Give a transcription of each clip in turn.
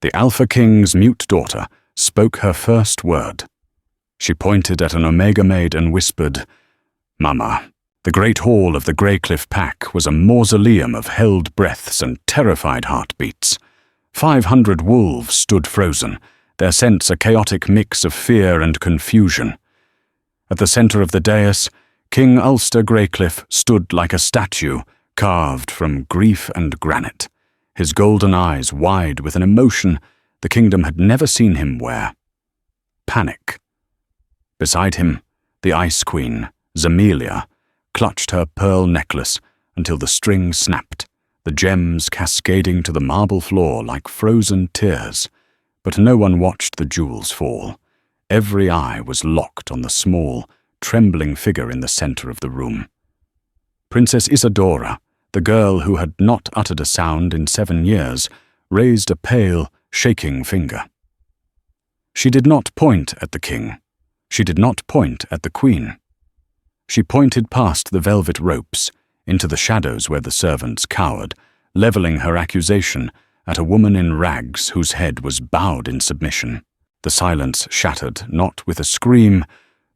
The Alpha King's mute daughter spoke her first word. She pointed at an Omega Maid and whispered, "Mama." The great hall of the Greycliff Pack was a mausoleum of held breaths and terrified heartbeats. 500 wolves stood frozen, their scents a chaotic mix of fear and confusion. At the center of the dais, King Ulster Greycliff stood like a statue carved from grief and granite, his golden eyes wide with an emotion the kingdom had never seen him wear. Panic. Beside him, the Ice Queen, Zemelia, clutched her pearl necklace until the string snapped, the gems cascading to the marble floor like frozen tears. But no one watched the jewels fall. Every eye was locked on the small, trembling figure in the center of the room. Princess Isadora, the girl who had not uttered a sound in 7 years, raised a pale, shaking finger. She did not point at the king. She did not point at the queen. She pointed past the velvet ropes, into the shadows where the servants cowered, leveling her accusation at a woman in rags whose head was bowed in submission. The silence shattered not with a scream,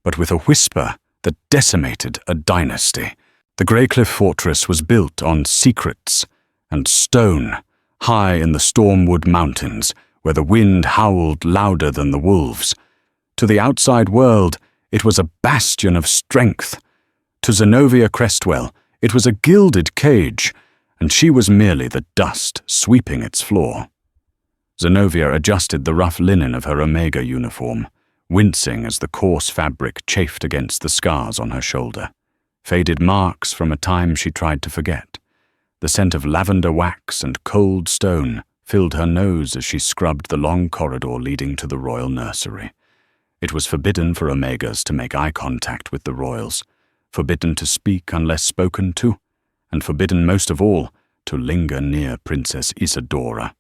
but with a whisper that decimated a dynasty. The Greycliff fortress was built on secrets and stone, high in the Stormwood Mountains, where the wind howled louder than the wolves. To the outside world, it was a bastion of strength. To Zenobia Crestwell, it was a gilded cage, and she was merely the dust sweeping its floor. Zenobia adjusted the rough linen of her Omega uniform, wincing as the coarse fabric chafed against the scars on her shoulder, faded marks from a time she tried to forget. The scent of lavender wax and cold stone filled her nose as she scrubbed the long corridor leading to the royal nursery. It was forbidden for Omegas to make eye contact with the royals, forbidden to speak unless spoken to, and forbidden most of all to linger near Princess Isadora.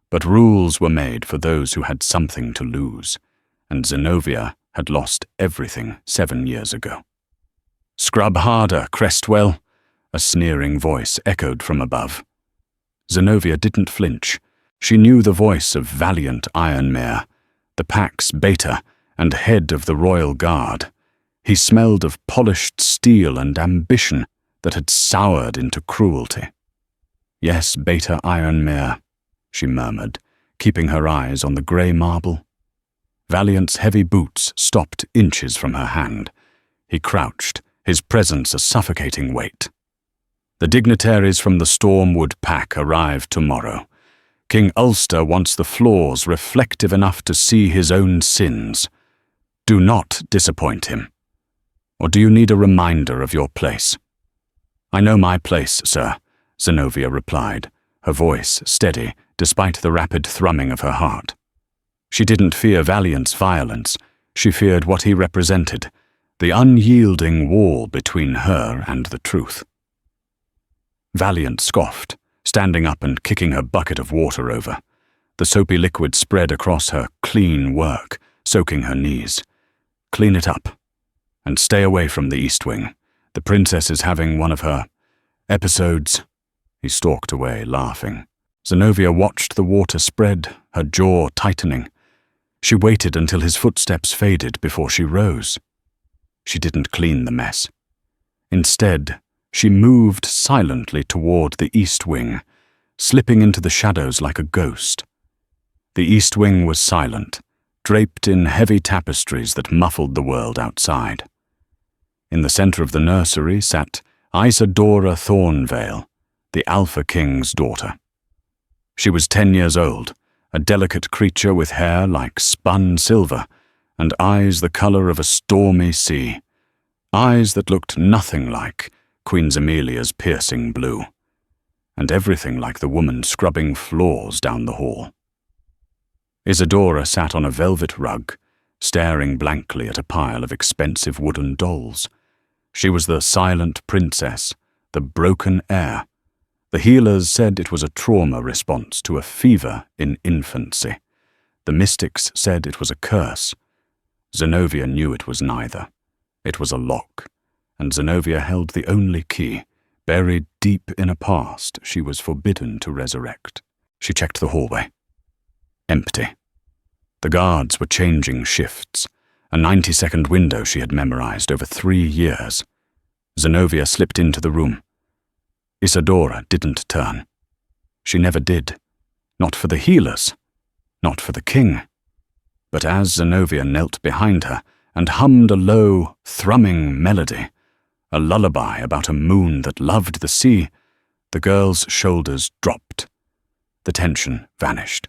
But rules were made for those who had something to lose, and Zenobia had lost everything 7 years ago. "Scrub harder, Crestwell," a sneering voice echoed from above. Zenobia didn't flinch. She knew the voice of valiant Ironmare, the pack's beta and head of the royal guard. He smelled of polished steel and ambition that had soured into cruelty. "Yes, Beta Ironmare," she murmured, keeping her eyes on the grey marble. Valiant's heavy boots stopped inches from her hand. He crouched, his presence a suffocating weight. "The dignitaries from the Stormwood Pack arrive tomorrow. King Ulster wants the floors reflective enough to see his own sins. Do not disappoint him. Or do you need a reminder of your place?" "I know my place, sir," Zenobia replied, her voice steady despite the rapid thrumming of her heart. She didn't fear Valiant's violence. She feared what he represented, the unyielding wall between her and the truth. Valiant scoffed, standing up and kicking her bucket of water over. The soapy liquid spread across her clean work, soaking her knees. "Clean it up. And stay away from the East Wing. The princess is having one of her episodes." He stalked away, laughing. Zenobia watched the water spread, her jaw tightening. She waited until his footsteps faded before she rose. She didn't clean the mess. Instead, she moved silently toward the East Wing, slipping into the shadows like a ghost. The East Wing was silent, draped in heavy tapestries that muffled the world outside. In the center of the nursery sat Isadora Thornvale, the Alpha King's daughter. She was 10 years old, a delicate creature with hair like spun silver and eyes the color of a stormy sea, eyes that looked nothing like Queen Zemelia's piercing blue, and everything like the woman scrubbing floors down the hall. Isadora sat on a velvet rug, staring blankly at a pile of expensive wooden dolls. She was the silent princess, the broken heir. The healers said it was a trauma response to a fever in infancy. The mystics said it was a curse. Zenobia knew it was neither. It was a lock, and Zenobia held the only key, buried deep in a past she was forbidden to resurrect. She checked the hallway. empty. The guards were changing shifts, a 90-second window she had memorized over 3 years. Zenobia slipped into the room. Isadora didn't turn. She never did. Not for the healers, not for the king. But as Zenobia knelt behind her and hummed a low, thrumming melody, a lullaby about a moon that loved the sea, the girl's shoulders dropped. The tension vanished.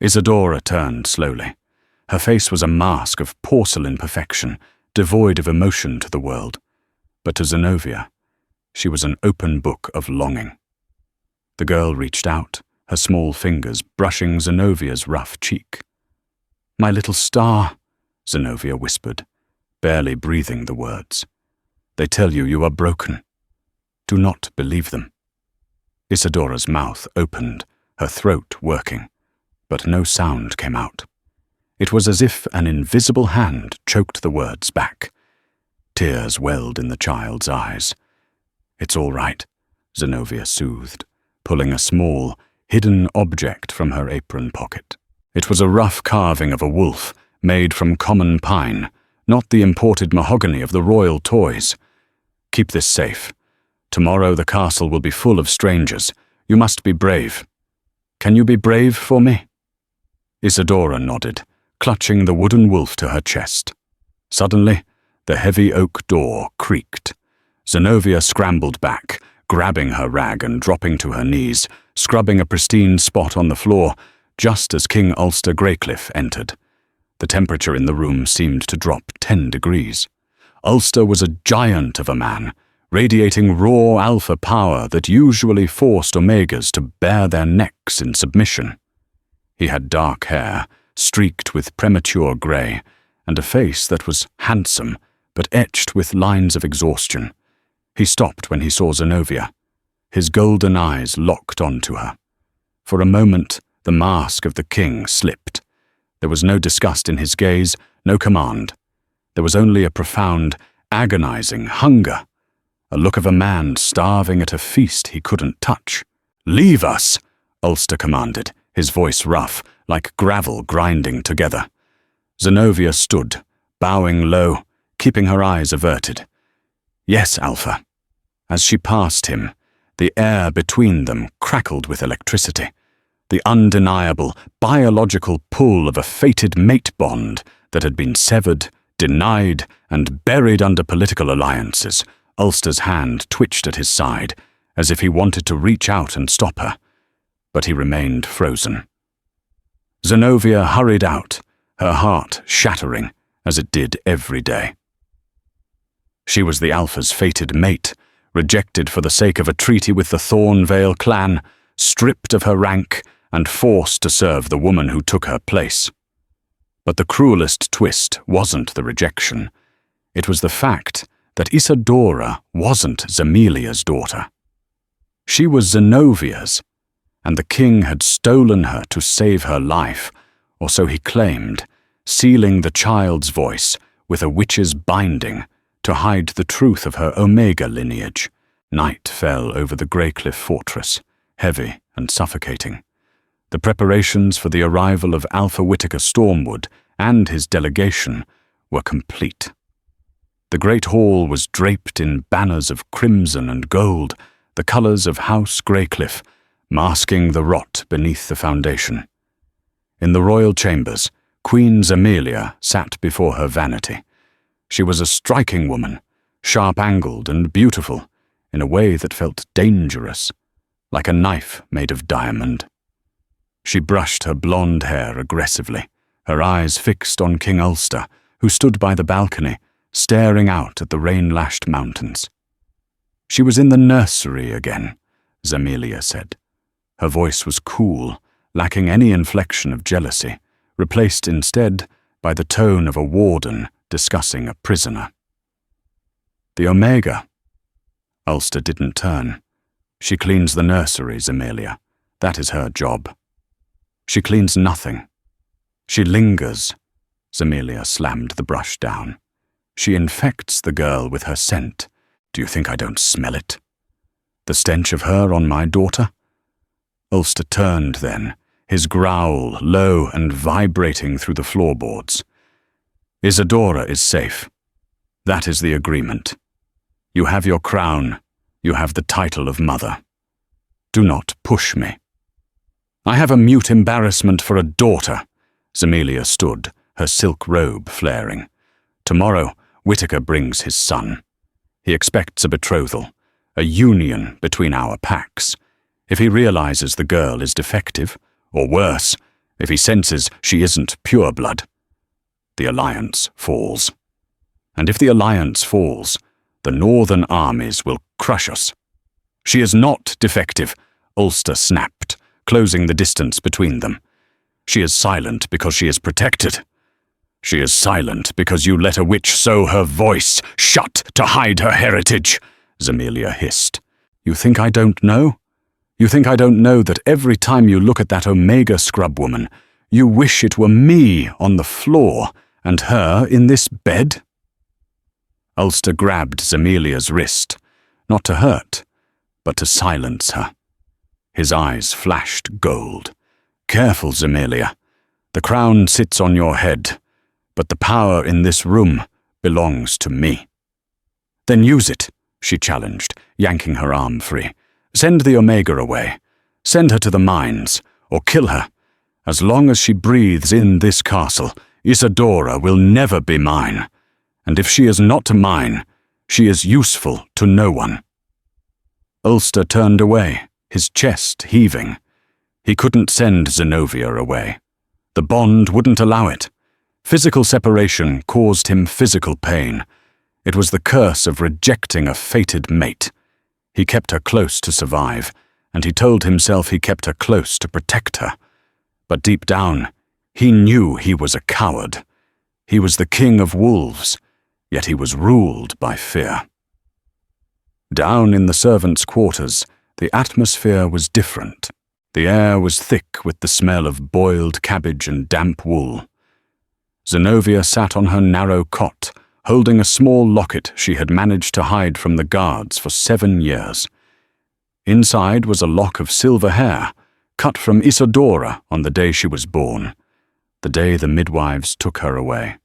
Isadora turned slowly. Her face was a mask of porcelain perfection, devoid of emotion to the world. But to Zenobia, she was an open book of longing. The girl reached out, her small fingers brushing Zenovia's rough cheek. "My little star," Zenobia whispered, barely breathing the words. "They tell you you are broken. Do not believe them." Isadora's mouth opened, her throat working, but no sound came out. It was as if an invisible hand choked the words back. Tears welled in the child's eyes. "It's all right," Zenobia soothed, pulling a small, hidden object from her apron pocket. It was a rough carving of a wolf, made from common pine, not the imported mahogany of the royal toys. "Keep this safe. Tomorrow the castle will be full of strangers. You must be brave. Can you be brave for me?" Isadora nodded, clutching the wooden wolf to her chest. Suddenly, the heavy oak door creaked. Zenobia scrambled back, grabbing her rag and dropping to her knees, scrubbing a pristine spot on the floor, just as King Ulster Greycliff entered. The temperature in the room seemed to drop 10 degrees. Ulster was a giant of a man, radiating raw alpha power that usually forced Omegas to bare their necks in submission. He had dark hair, streaked with premature grey, and a face that was handsome, but etched with lines of exhaustion. He stopped when he saw Zenobia. His golden eyes locked onto her. For a moment, the mask of the king slipped. There was no disgust in his gaze, no command. There was only a profound, agonizing hunger, a look of a man starving at a feast he couldn't touch. "Leave us," Ulster commanded, his voice rough, like gravel grinding together. Zenobia stood, bowing low, keeping her eyes averted. "Yes, Alpha." As she passed him, the air between them crackled with electricity, the undeniable, biological pull of a fated mate bond that had been severed, denied, and buried under political alliances. Ulster's hand twitched at his side, as if he wanted to reach out and stop her, but he remained frozen. Zenobia hurried out, her heart shattering, as it did every day. She was the Alpha's fated mate, rejected for the sake of a treaty with the Thornvale clan, stripped of her rank, and forced to serve the woman who took her place. But the cruelest twist wasn't the rejection. It was the fact that Isadora wasn't Zemelia's daughter. She was Zenovia's, and the king had stolen her to save her life, or so he claimed, sealing the child's voice with a witch's binding to hide the truth of her Omega lineage. Night fell over the Greycliff fortress, heavy and suffocating. The preparations for the arrival of Alpha Whittaker Stormwood and his delegation were complete. The great hall was draped in banners of crimson and gold, the colours of House Greycliff, masking the rot beneath the foundation. In the royal chambers, Queen Zemelia sat before her vanity. She was a striking woman, sharp-angled and beautiful, in a way that felt dangerous, like a knife made of diamond. She brushed her blonde hair aggressively, her eyes fixed on King Ulster, who stood by the balcony, staring out at the rain-lashed mountains. "She was in the nursery again," Zemelia said. Her voice was cool, lacking any inflection of jealousy, replaced instead by the tone of a warden discussing a prisoner. "The Omega." Ulster didn't turn. "She cleans the nursery, Zemelia. That is her job." "She cleans nothing. She lingers." Zemelia slammed the brush down. "She infects the girl with her scent. Do you think I don't smell it? The stench of her on my daughter?" Ulster turned then, his growl low and vibrating through the floorboards. Isadora is safe. That is the agreement. You have your crown. You have the title of mother. Do not push me. I have a mute embarrassment for a daughter. Zemelia stood, her silk robe flaring. Tomorrow, Whitaker brings his son. He expects a betrothal, a union between our packs. If he realizes the girl is defective, or worse, if he senses she isn't pureblood, the alliance falls. And if the alliance falls, the northern armies will crush us. She is not defective, Ulster snapped, closing the distance between them. She is silent because she is protected. She is silent because you let a witch sow her voice, shut to hide her heritage, Zemelia hissed. You think I don't know? You think I don't know that every time you look at that Omega scrub woman, you wish it were me on the floor and her in this bed? Ulster grabbed Zemelia's wrist, not to hurt, but to silence her. His eyes flashed gold. Careful, Zemelia. The crown sits on your head, but the power in this room belongs to me. Then use it, she challenged, yanking her arm free. Send the Omega away. Send her to the mines, or kill her. As long as she breathes in this castle, Isadora will never be mine. And if she is not mine, she is useful to no one. Ulster turned away, his chest heaving. He couldn't send Zenobia away. The bond wouldn't allow it. Physical separation caused him physical pain. It was the curse of rejecting a fated mate. He kept her close to survive, and he told himself he kept her close to protect her. But deep down, he knew he was a coward. He was the king of wolves, yet he was ruled by fear. Down in the servants' quarters, the atmosphere was different. The air was thick with the smell of boiled cabbage and damp wool. Zenobia sat on her narrow cot, holding a small locket she had managed to hide from the guards for 7 years. Inside was a lock of silver hair, cut from Isadora on the day she was born, the day the midwives took her away.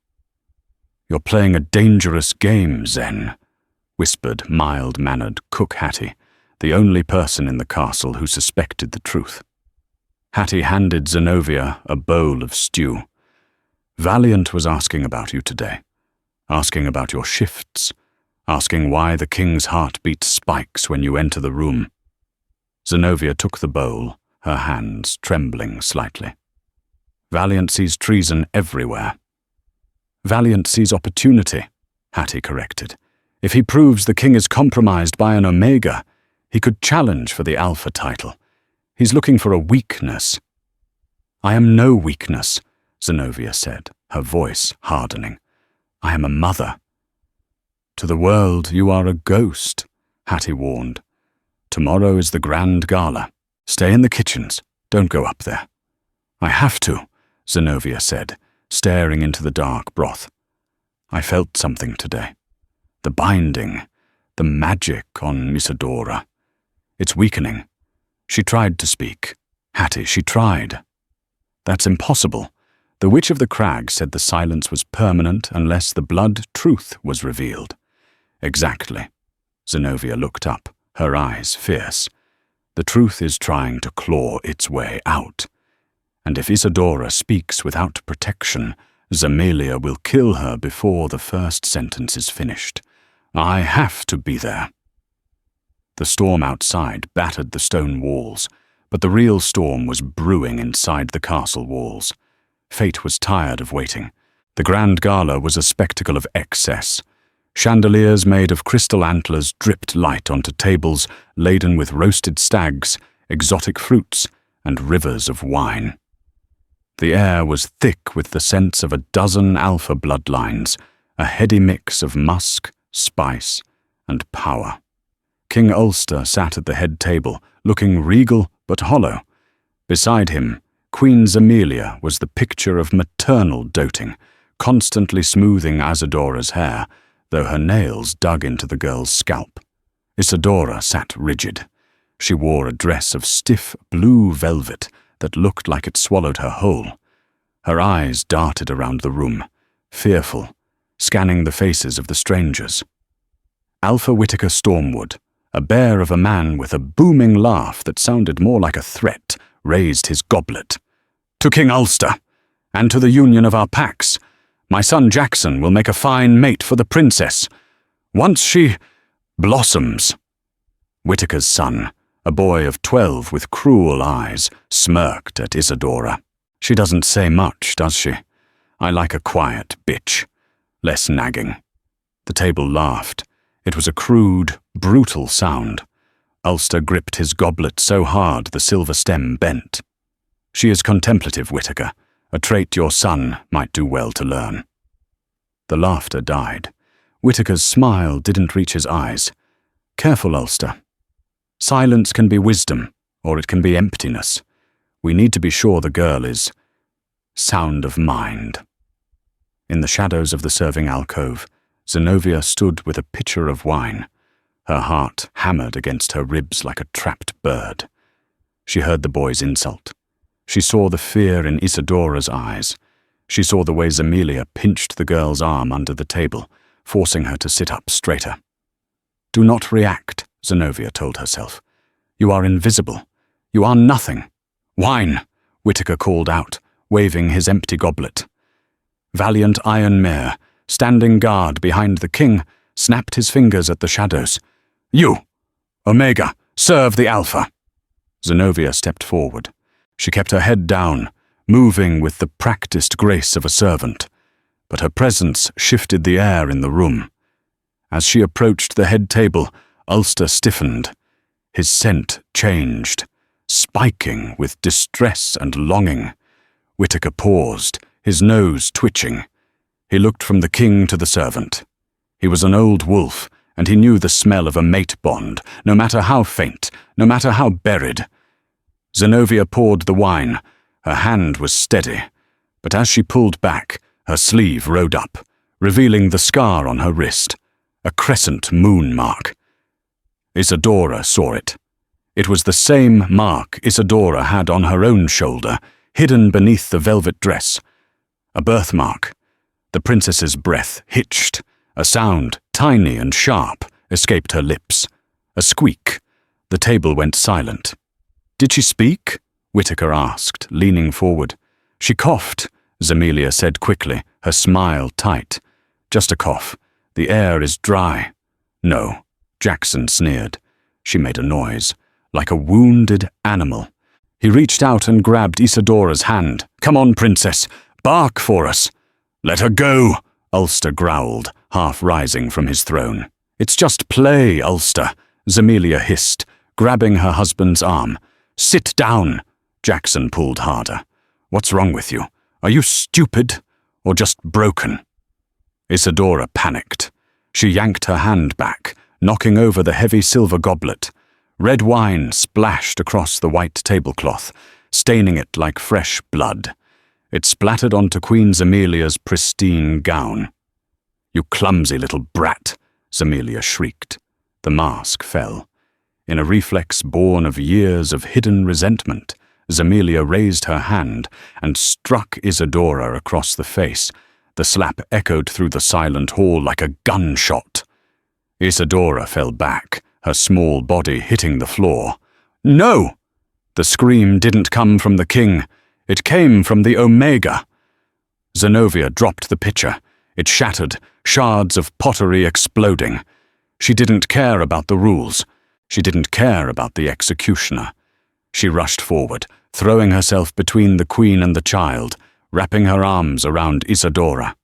"You're playing a dangerous game, Zen," whispered mild-mannered Cook Hattie, the only person in the castle who suspected the truth. Hattie handed Zenobia a bowl of stew. "Valiant was asking about you today, asking about your shifts, asking why the king's heartbeat spikes when you enter the room." Zenobia took the bowl, her hands trembling slightly. "Valiant sees treason everywhere." "Valiant sees opportunity," Hattie corrected. "If he proves the king is compromised by an Omega, he could challenge for the Alpha title. He's looking for a weakness." "I am no weakness," Zenobia said, her voice hardening. "I am a mother." "To the world you are a ghost," Hattie warned. "Tomorrow is the grand gala. Stay in the kitchens. Don't go up there." "I have to," Zenobia said, staring into the dark broth. "I felt something today. The binding, the magic on Isadora. It's weakening." She tried to speak. "Hattie, she tried." "That's impossible." The Witch of the Crag said the silence was permanent unless the blood truth was revealed. "Exactly." Zenobia looked up, her eyes fierce. "The truth is trying to claw its way out. And if Isadora speaks without protection, Zemelia will kill her before the first sentence is finished. I have to be there." The storm outside battered the stone walls, but the real storm was brewing inside the castle walls. Fate was tired of waiting. The grand gala was a spectacle of excess. Chandeliers made of crystal antlers dripped light onto tables laden with roasted stags, exotic fruits, and rivers of wine. The air was thick with the scents of a dozen alpha bloodlines, a heady mix of musk, spice, and power. King Ulster sat at the head table, looking regal but hollow. Beside him, Queen Zemelia was the picture of maternal doting, constantly smoothing Isadora's hair, though her nails dug into the girl's scalp. Isadora sat rigid. She wore a dress of stiff blue velvet that looked like it swallowed her whole. Her eyes darted around the room, fearful, scanning the faces of the strangers. Alpha Whitaker Stormwood, a bear of a man with a booming laugh that sounded more like a threat, raised his goblet. "To King Ulster, and to the union of our packs. My son Jackson will make a fine mate for the princess. Once she blossoms." Whitaker's son, a boy of 12 with cruel eyes, smirked at Isadora. "She doesn't say much, does she? I like a quiet bitch. Less nagging." The table laughed. It was a crude, brutal sound. Ulster gripped his goblet so hard the silver stem bent. "She is contemplative, Whitaker, a trait your son might do well to learn." The laughter died. Whitaker's smile didn't reach his eyes. "Careful, Ulster. Silence can be wisdom, or it can be emptiness. We need to be sure the girl is sound of mind." In the shadows of the serving alcove, Zenobia stood with a pitcher of wine. Her heart hammered against her ribs like a trapped bird. She heard the boy's insult. She saw the fear in Isadora's eyes. She saw the way Zemelia pinched the girl's arm under the table, forcing her to sit up straighter. "Do not react," Zenobia told herself. "You are invisible. You are nothing." "Wine," Whitaker called out, waving his empty goblet. Valiant Iron Mare, standing guard behind the king, snapped his fingers at the shadows. "You, Omega, serve the Alpha." Zenobia stepped forward. She kept her head down, moving with the practiced grace of a servant, but her presence shifted the air in the room. As she approached the head table, Ulster stiffened. His scent changed, spiking with distress and longing. Whitaker paused, his nose twitching. He looked from the king to the servant. He was an old wolf, and he knew the smell of a mate bond, no matter how faint, no matter how buried. Zenobia poured the wine. Her hand was steady, but as she pulled back, her sleeve rode up, revealing the scar on her wrist, a crescent moon mark. Isadora saw it. It was the same mark Isadora had on her own shoulder, hidden beneath the velvet dress. A birthmark. The princess's breath hitched. A sound, tiny and sharp, escaped her lips. A squeak. The table went silent. "Did she speak?" Whitaker asked, leaning forward. "She coughed," Zemelia said quickly, her smile tight. "Just a cough. The air is dry." "No," Jackson sneered. She made a noise, like a wounded animal. He reached out and grabbed Isadora's hand. "Come on, princess. Bark for us." "Let her go," Ulster growled, half rising from his throne. "It's just play, Ulster," Zemelia hissed, grabbing her husband's arm. "Sit down." Jackson pulled harder. "What's wrong with you? Are you stupid? Or just broken?" Isadora panicked. She yanked her hand back, knocking over the heavy silver goblet. Red wine splashed across the white tablecloth, staining it like fresh blood. It splattered onto Queen Zemelia's pristine gown. "You clumsy little brat," Zemelia shrieked. The mask fell. In a reflex born of years of hidden resentment, Zemelia raised her hand and struck Isadora across the face. The slap echoed through the silent hall like a gunshot. Isadora fell back, her small body hitting the floor. "No!" The scream didn't come from the king. It came from the Omega. Zenobia dropped the pitcher. It shattered, shards of pottery exploding. She didn't care about the rules. She didn't care about the executioner. She rushed forward, throwing herself between the queen and the child, wrapping her arms around Isadora.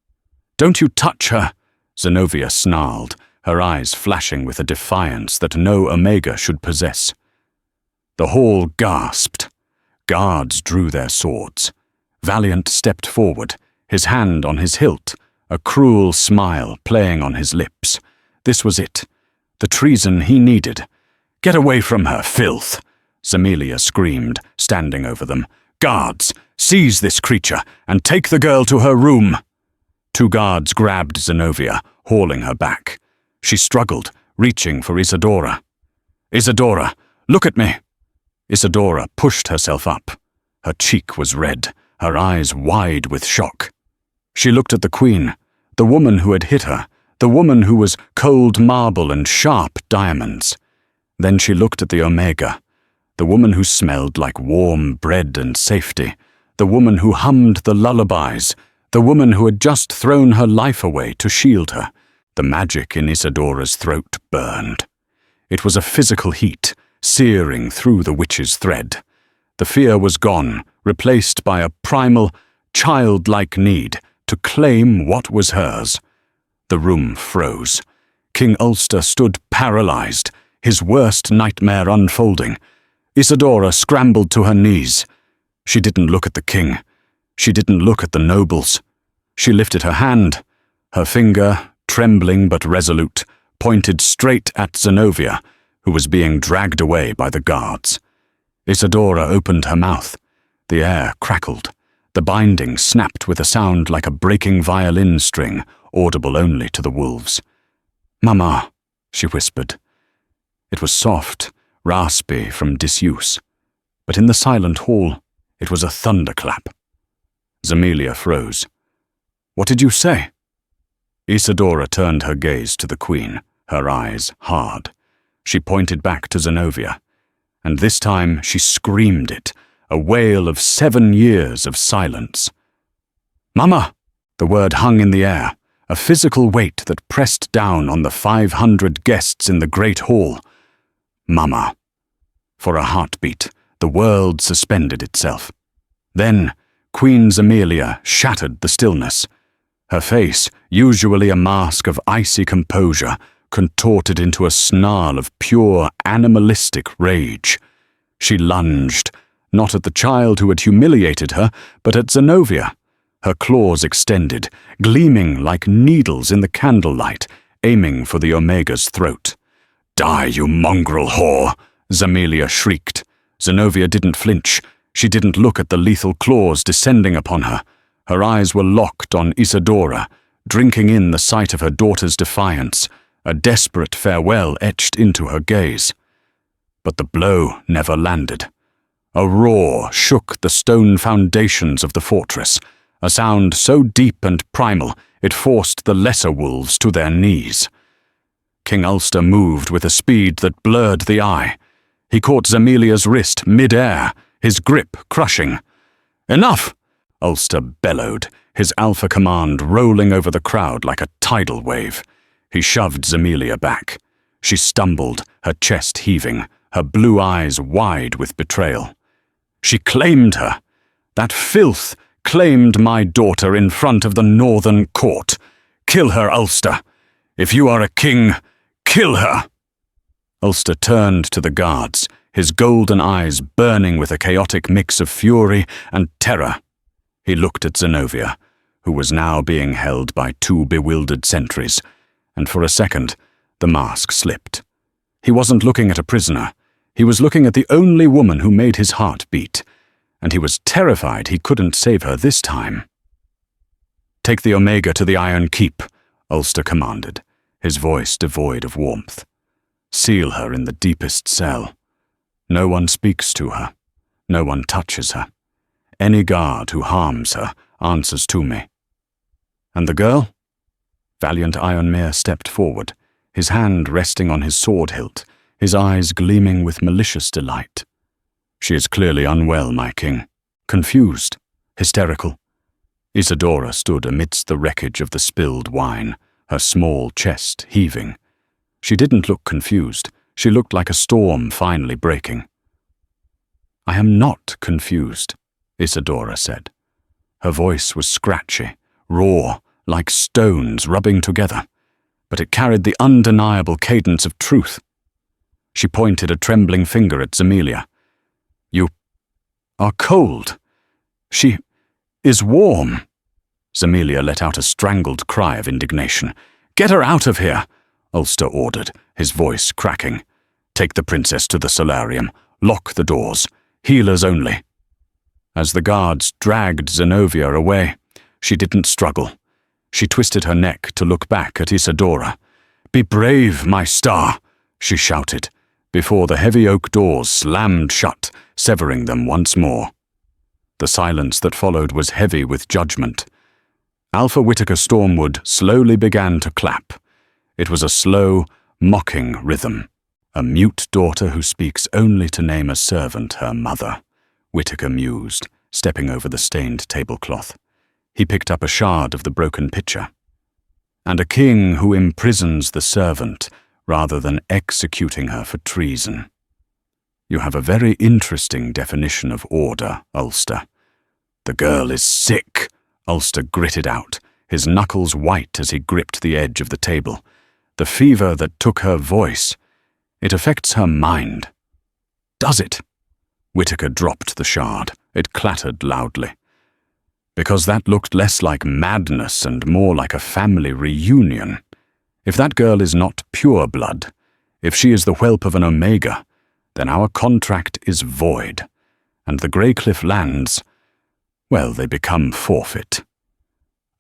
"Don't you touch her!" Zenobia snarled, her eyes flashing with a defiance that no Omega should possess. The hall gasped. Guards drew their swords. Valiant stepped forward, his hand on his hilt, a cruel smile playing on his lips. This was it, the treason he needed. "Get away from her, filth!" Zemelia screamed, standing over them. "Guards, seize this creature and take the girl to her room." Two guards grabbed Zenobia, hauling her back. She struggled, reaching for Isadora. "Isadora, look at me!" Isadora pushed herself up. Her cheek was red, her eyes wide with shock. She looked at the queen, the woman who had hit her, the woman who was cold marble and sharp diamonds. Then she looked at the Omega, the woman who smelled like warm bread and safety, the woman who hummed the lullabies, the woman who had just thrown her life away to shield her. The magic in Isadora's throat burned. It was a physical heat, searing through the witch's thread. The fear was gone, replaced by a primal, childlike need to claim what was hers. The room froze. King Ulster stood paralyzed, his worst nightmare unfolding. Isadora scrambled to her knees. She didn't look at the king. She didn't look at the nobles. She lifted her hand. Her finger, trembling but resolute, pointed straight at Zenobia, who was being dragged away by the guards. Isadora opened her mouth. The air crackled. The binding snapped with a sound like a breaking violin string, audible only to the wolves. "Mama," she whispered. It was soft, raspy from disuse, but in the silent hall, it was a thunderclap. Zemelia froze. "What did you say?" Isadora turned her gaze to the queen, her eyes hard. She pointed back to Zenobia, and this time she screamed it, a wail of 7 years of silence. "Mama!" The word hung in the air, a physical weight that pressed down on the 500 guests in the great hall. "Mama!" For a heartbeat, the world suspended itself. Then, Queen Zemelia shattered the stillness. Her face, usually a mask of icy composure, contorted into a snarl of pure animalistic rage. She lunged, not at the child who had humiliated her, but at Zenobia. Her claws extended, gleaming like needles in the candlelight, aiming for the Omega's throat. "Die, you mongrel whore!" Zemelia shrieked. Zenobia didn't flinch. She didn't look at the lethal claws descending upon her. Her eyes were locked on Isadora, drinking in the sight of her daughter's defiance, a desperate farewell etched into her gaze. But the blow never landed. A roar shook the stone foundations of the fortress, a sound so deep and primal it forced the lesser wolves to their knees. King Ulster moved with a speed that blurred the eye. He caught Zemelia's wrist mid-air, his grip crushing. "Enough!" Ulster bellowed, his alpha command rolling over the crowd like a tidal wave. He shoved Zemelia back. She stumbled, her chest heaving, her blue eyes wide with betrayal. "She claimed her. That filth claimed my daughter in front of the northern court. Kill her, Ulster. If you are a king, kill her." Ulster turned to the guards, his golden eyes burning with a chaotic mix of fury and terror. He looked at Zenobia, who was now being held by 2 bewildered sentries, and for a second, the mask slipped. He wasn't looking at a prisoner. He was looking at the only woman who made his heart beat, and he was terrified he couldn't save her this time. "Take the Omega to the Iron Keep," Ulster commanded, his voice devoid of warmth. "Seal her in the deepest cell. No one speaks to her. No one touches her. Any guard who harms her answers to me." "And the girl?" Valiant Ironmere stepped forward, his hand resting on his sword hilt, his eyes gleaming with malicious delight. "She is clearly unwell, my king. Confused, hysterical." Isadora stood amidst the wreckage of the spilled wine, her small chest heaving. She didn't look confused. She looked like a storm finally breaking. "I am not confused," Isadora said. Her voice was scratchy, raw, like stones rubbing together, but it carried the undeniable cadence of truth. She pointed a trembling finger at Zemelia. "You are cold. She is warm." Zemelia let out a strangled cry of indignation. "Get her out of here," Ulster ordered, his voice cracking. "Take the princess to the solarium. Lock the doors. Healers only." As the guards dragged Zenobia away, she didn't struggle. She twisted her neck to look back at Isadora. "Be brave, my star," she shouted, before the heavy oak doors slammed shut, severing them once more. The silence that followed was heavy with judgment. Alpha Whittaker Stormwood slowly began to clap. It was a slow, mocking rhythm. A mute daughter who speaks only to name a servant her mother, Whittaker mused, stepping over the stained tablecloth. He picked up a shard of the broken pitcher. And a king who imprisons the servant rather than executing her for treason. You have a very interesting definition of order, Ulster. The girl is sick, Ulster gritted out, his knuckles white as he gripped the edge of the table. The fever that took her voice, it affects her mind. Does it? Whittaker dropped the shard. It clattered loudly. Because that looked less like madness and more like a family reunion. If that girl is not pure blood, if she is the whelp of an Omega, then our contract is void, and the Greycliff lands, well, they become forfeit.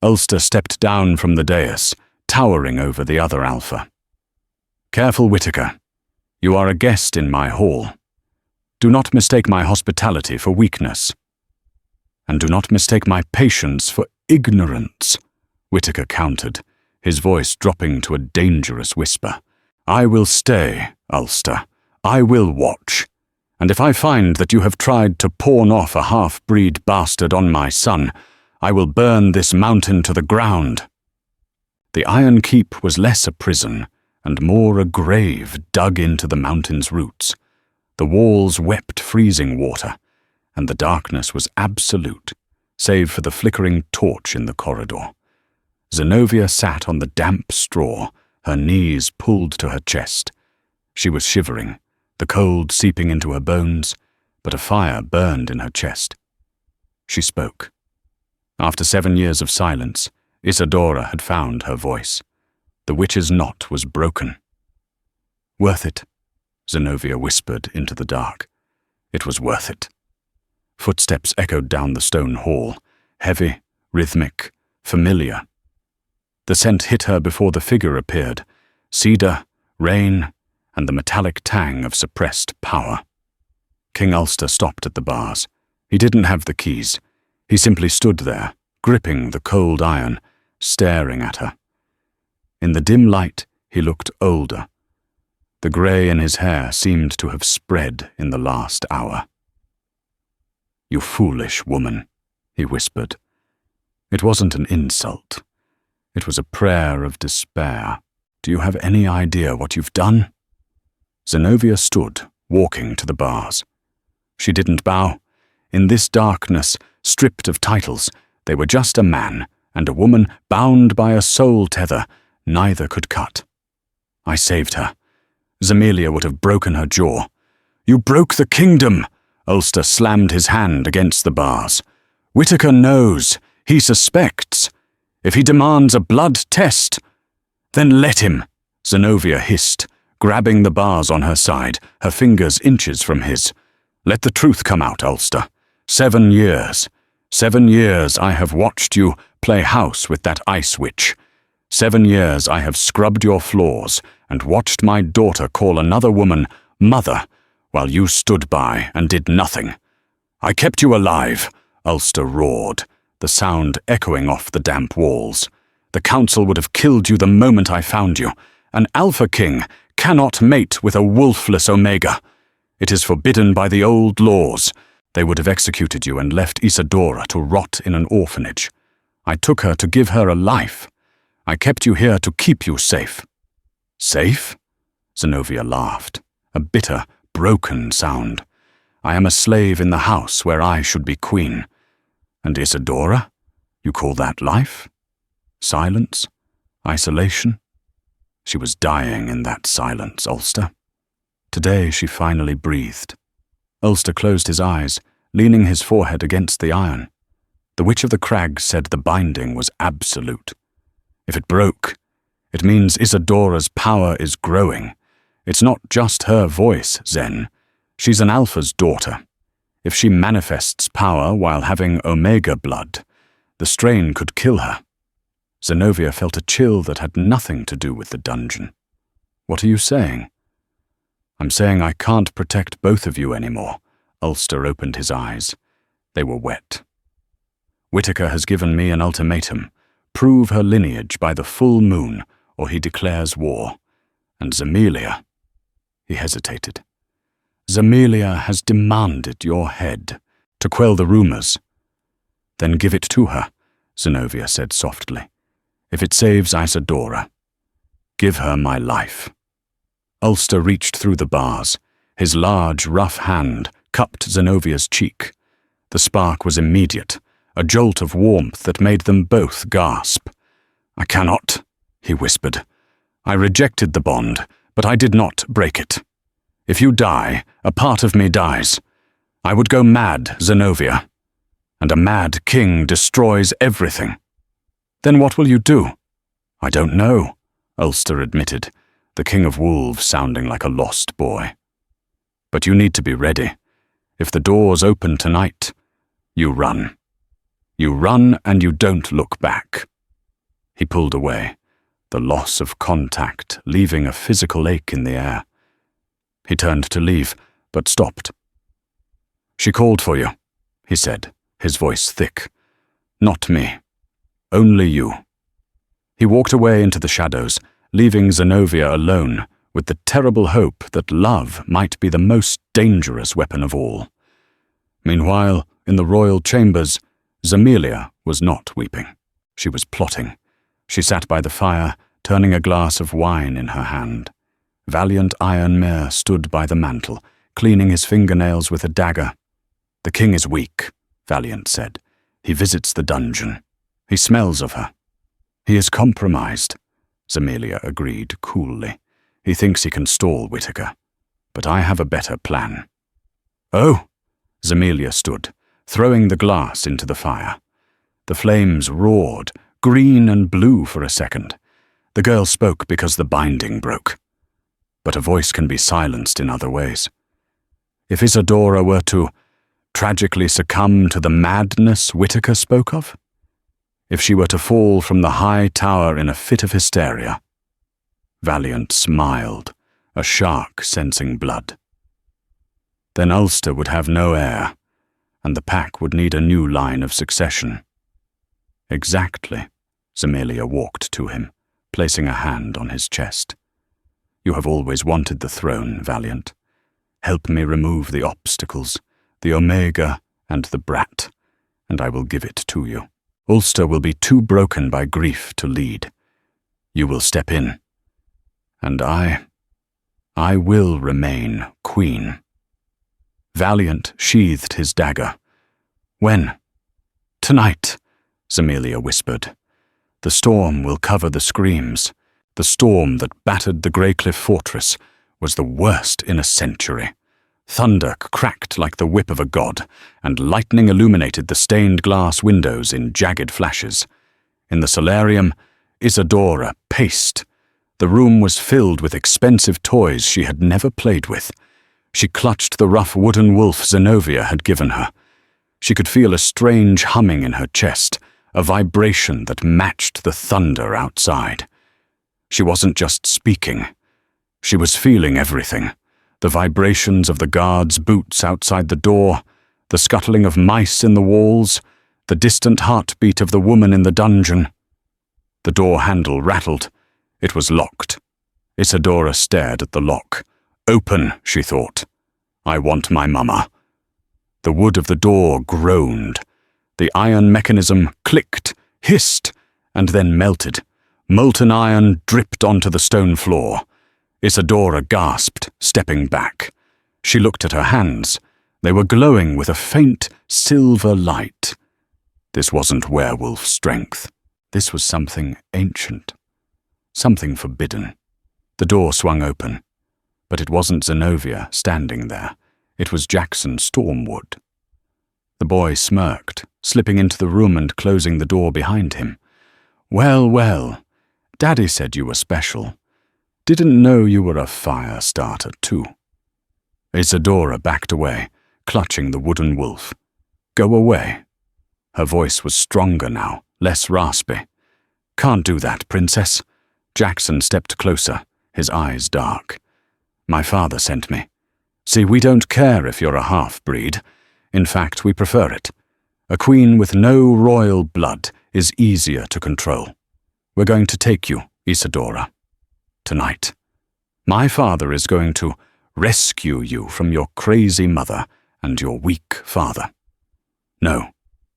Ulster stepped down from the dais, towering over the other Alpha. Careful, Whittaker. You are a guest in my hall. Do not mistake my hospitality for weakness. And do not mistake my patience for ignorance, Whittaker countered, his voice dropping to a dangerous whisper. I will stay, Ulster. I will watch. And if I find that you have tried to pawn off a half-breed bastard on my son, I will burn this mountain to the ground. The Iron Keep was less a prison and more a grave dug into the mountain's roots. The walls wept freezing water, and the darkness was absolute, save for the flickering torch in the corridor. Zenobia sat on the damp straw, her knees pulled to her chest. She was shivering, the cold seeping into her bones, but a fire burned in her chest. She spoke. After 7 years of silence, Isadora had found her voice. The witch's knot was broken. Worth it, Zenobia whispered into the dark. It was worth it. Footsteps echoed down the stone hall, heavy, rhythmic, familiar. The scent hit her before the figure appeared, cedar, rain, and the metallic tang of suppressed power. King Ulster stopped at the bars. He didn't have the keys. He simply stood there, gripping the cold iron, staring at her. In the dim light, he looked older. The grey in his hair seemed to have spread in the last hour. You foolish woman, he whispered. It wasn't an insult. It was a prayer of despair. Do you have any idea what you've done? Zenobia stood, walking to the bars. She didn't bow. In this darkness, stripped of titles, they were just a man and a woman bound by a soul tether neither could cut. I saved her. Zemelia would have broken her jaw. You broke the kingdom! Ulster slammed his hand against the bars. Whittaker knows. He suspects. If he demands a blood test, then let him, Zenobia hissed, grabbing the bars on her side, her fingers inches from his. Let the truth come out, Ulster. 7 years. 7 years I have watched you play house with that ice witch. 7 years I have scrubbed your floors and watched my daughter call another woman mother while you stood by and did nothing. I kept you alive, Ulster roared, the sound echoing off the damp walls. The council would have killed you the moment I found you. An Alpha King cannot mate with a wolfless Omega. It is forbidden by the old laws. They would have executed you and left Isadora to rot in an orphanage. I took her to give her a life. I kept you here to keep you safe. Safe? Zenobia laughed, a bitter, broken sound. I am a slave in the house where I should be queen. And Isadora? You call that life? Silence? Isolation? She was dying in that silence, Ulster. Today she finally breathed. Ulster closed his eyes, leaning his forehead against the iron. The Witch of the Crag said the binding was absolute. If it broke, it means Isadora's power is growing. It's not just her voice, Zen. She's an Alpha's daughter. If she manifests power while having Omega blood, the strain could kill her. Zenobia felt a chill that had nothing to do with the dungeon. What are you saying? I'm saying I can't protect both of you anymore. Ulster opened his eyes. They were wet. Whitaker has given me an ultimatum. Prove her lineage by the full moon, or he declares war. And Zemelia— He hesitated. Zemelia has demanded your head to quell the rumors. Then give it to her, Zenobia said softly. If it saves Isadora, give her my life. Ulster reached through the bars. His large, rough hand cupped Zenovia's cheek. The spark was immediate, a jolt of warmth that made them both gasp. I cannot, he whispered. I rejected the bond, but I did not break it. If you die, a part of me dies. I would go mad, Zenobia. And a mad king destroys everything. Then what will you do? I don't know, Ulster admitted, the king of wolves sounding like a lost boy. But you need to be ready. If the doors open tonight, you run. You run and you don't look back. He pulled away, the loss of contact leaving a physical ache in the air. He turned to leave, but stopped. She called for you, he said, his voice thick. Not me. Only you. He walked away into the shadows, leaving Zenobia alone, with the terrible hope that love might be the most dangerous weapon of all. Meanwhile, in the royal chambers, Zemelia was not weeping. She was plotting. She sat by the fire, turning a glass of wine in her hand. Valiant Iron Mare stood by the mantel, cleaning his fingernails with a dagger. The king is weak, Valiant said. He visits the dungeon. He smells of her. He is compromised, Zemelia agreed coolly. He thinks he can stall Whitaker. But I have a better plan. Oh! Zemelia stood, throwing the glass into the fire. The flames roared, green and blue for a second. The girl spoke because the binding broke. But a voice can be silenced in other ways. If Isadora were to tragically succumb to the madness Whitaker spoke of? If she were to fall from the high tower in a fit of hysteria? Valiant smiled, a shark sensing blood. Then Ulster would have no heir, and the pack would need a new line of succession. Exactly, Zemelia walked to him, placing a hand on his chest. You have always wanted the throne, Valiant. Help me remove the obstacles, the Omega and the Brat, and I will give it to you. Ulster will be too broken by grief to lead. You will step in. And I will remain queen. Valiant sheathed his dagger. When? Tonight, Zemelia whispered. The storm will cover the screams. The storm that battered the Greycliff fortress was the worst in a century. Thunder cracked like the whip of a god, and lightning illuminated the stained glass windows in jagged flashes. In the solarium, Isadora paced. The room was filled with expensive toys she had never played with. She clutched the rough wooden wolf Zenobia had given her. She could feel a strange humming in her chest, a vibration that matched the thunder outside. She wasn't just speaking. She was feeling everything. The vibrations of the guards' boots outside the door, the scuttling of mice in the walls, the distant heartbeat of the woman in the dungeon. The door handle rattled. It was locked. Isadora stared at the lock. Open, she thought. I want my mama. The wood of the door groaned. The iron mechanism clicked, hissed, and then melted. Molten iron dripped onto the stone floor. Isadora gasped, stepping back. She looked at her hands. They were glowing with a faint silver light. This wasn't werewolf strength. This was something ancient. Something forbidden. The door swung open. But it wasn't Zenobia standing there. It was Jackson Stormwood. The boy smirked, slipping into the room and closing the door behind him. Well, well, Daddy said you were special. Didn't know you were a fire starter, too. Isadora backed away, clutching the wooden wolf. Go away. Her voice was stronger now, less raspy. Can't do that, Princess. Jackson stepped closer, his eyes dark. My father sent me. See, we don't care if you're a half-breed. In fact, we prefer it. A queen with no royal blood is easier to control. We're going to take you, Isadora. Tonight. My father is going to rescue you from your crazy mother and your weak father." "No,"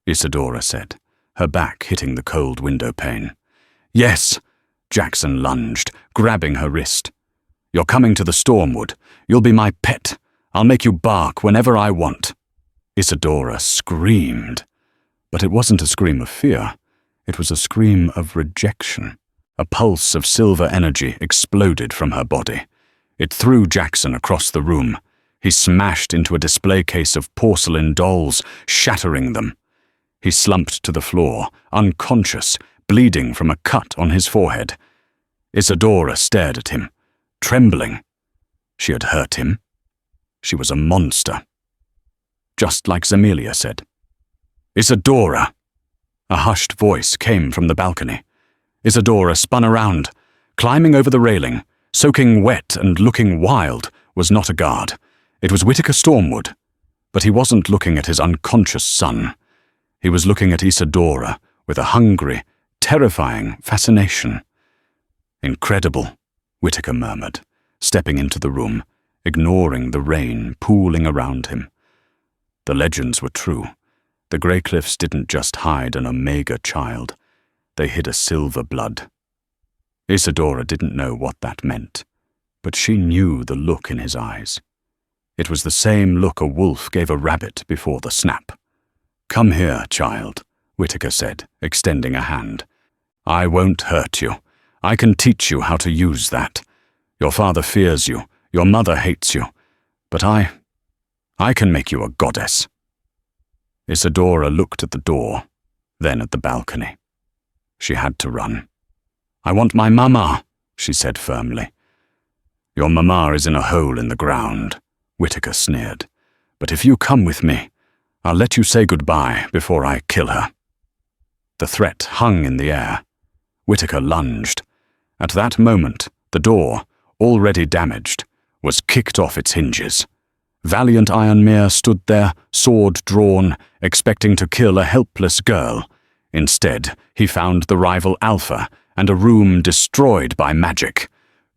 Isadora said, her back hitting the cold window pane. "Yes," Jackson lunged, grabbing her wrist. "You're coming to the Stormwood. You'll be my pet. I'll make you bark whenever I want." Isadora screamed. But it wasn't a scream of fear. It was a scream of rejection. A pulse of silver energy exploded from her body. It threw Jackson across the room. He smashed into a display case of porcelain dolls, shattering them. He slumped to the floor, unconscious, bleeding from a cut on his forehead. Isadora stared at him, trembling. She had hurt him. She was a monster. Just like Zemelia said. "Isadora!" A hushed voice came from the balcony. Isadora spun around. Climbing over the railing, soaking wet and looking wild, was not a guard. It was Whittaker Stormwood. But he wasn't looking at his unconscious son. He was looking at Isadora with a hungry, terrifying fascination. "Incredible," Whittaker murmured, stepping into the room, ignoring the rain pooling around him. The legends were true. The Greycliffs didn't just hide an Omega child. They hid a silver blood. Isadora didn't know what that meant, but she knew the look in his eyes. It was the same look a wolf gave a rabbit before the snap. "Come here, child," Whittaker said, extending a hand. "I won't hurt you. I can teach you how to use that. Your father fears you. Your mother hates you. But I can make you a goddess." Isadora looked at the door, then at the balcony. She had to run. "I want my mama," she said firmly. "Your mama is in a hole in the ground," Whittaker sneered. "But if you come with me, I'll let you say goodbye before I kill her." The threat hung in the air. Whittaker lunged. At that moment, the door, already damaged, was kicked off its hinges. Valiant Ironmere stood there, sword drawn, expecting to kill a helpless girl. Instead, he found the rival Alpha and a room destroyed by magic.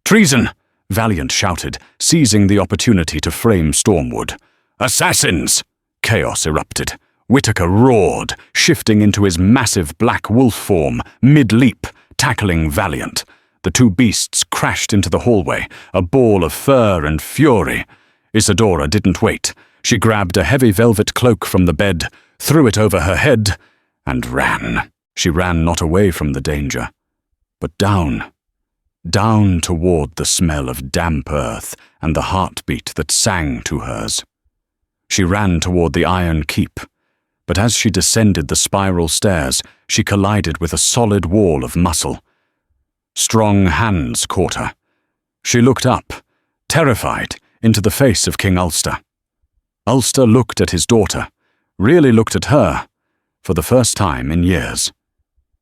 "Treason!" Valiant shouted, seizing the opportunity to frame Stormwood. "Assassins!" Chaos erupted. Whittaker roared, shifting into his massive black wolf form, mid-leap, tackling Valiant. The two beasts crashed into the hallway, a ball of fur and fury. Isadora didn't wait. She grabbed a heavy velvet cloak from the bed, threw it over her head, and ran. She ran not away from the danger, but down. Down toward the smell of damp earth and the heartbeat that sang to hers. She ran toward the Iron Keep, but as she descended the spiral stairs, she collided with a solid wall of muscle. Strong hands caught her. She looked up, terrified, into the face of King Ulster. Ulster looked at his daughter, really looked at her, for the first time in years.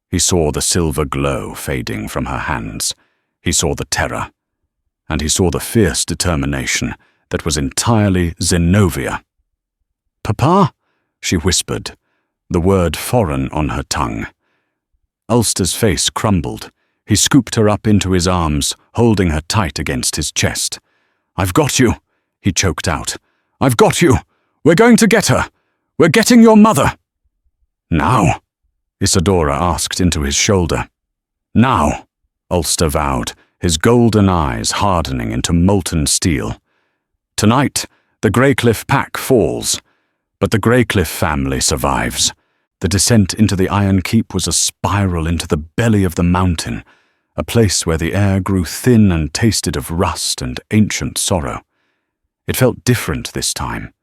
He saw the silver glow fading from her hands. He saw the terror, and he saw the fierce determination that was entirely Zenobia. "Papa?" she whispered, the word foreign on her tongue. Ulster's face crumbled. He scooped her up into his arms, holding her tight against his chest. "I've got you," he choked out. "I've got you. We're going to get her. We're getting your mother." "Now?" Isadora asked into his shoulder. "Now," Ulster vowed, his golden eyes hardening into molten steel. "Tonight, the Greycliff pack falls, but the Greycliff family survives." The descent into the Iron Keep was a spiral into the belly of the mountain, a place where the air grew thin and tasted of rust and ancient sorrow. It felt different this time.